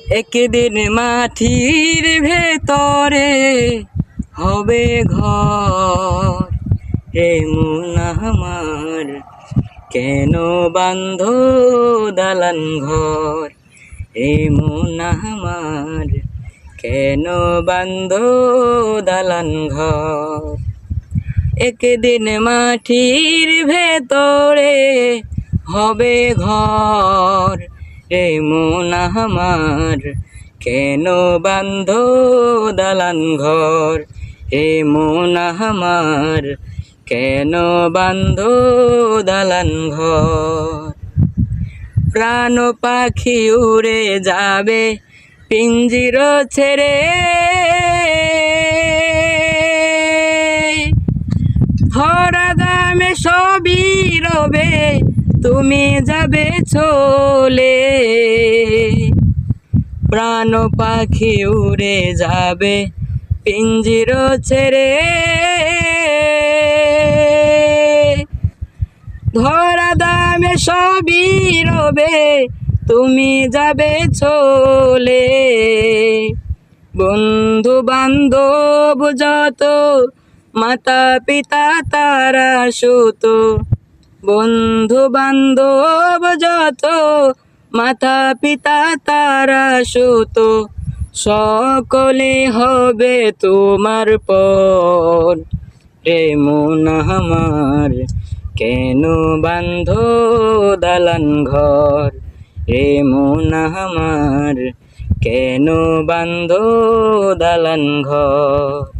একদিন মাটির ভেতরে হবে ঘর। হে মন আমার কেন বান্ধ দালান ঘর? হে মন আমার কেন বান্ধ দালান ঘর? একদিন মাটির ভেতরে হবে ঘর। রে মন আমার কেন বান্ধ দালান ঘর? হে মন আমার কেন বান্ধ দালান ঘর? প্রাণ পাখি উড়ে যাবে পিঞ্জির ছেড়ে, ধরা দামে সবই রবে তুমি যাবে চলে। প্রাণ পাখি উড়ে যাবে পিঞ্জির ছেড়ে, ধরা দামে সবই রবে তুমি যাবে চলে। বন্ধু বান্ধব যত মাতা পিতা তারা সুত, বন্ধু বান্ধব যত মাতা পিতা তারা সুত, সকলে হবে তোমার পর। রে মন আমার কেন বান্ধ দালান ঘর? রে মন আমার কেন বান্ধ দালান ঘর?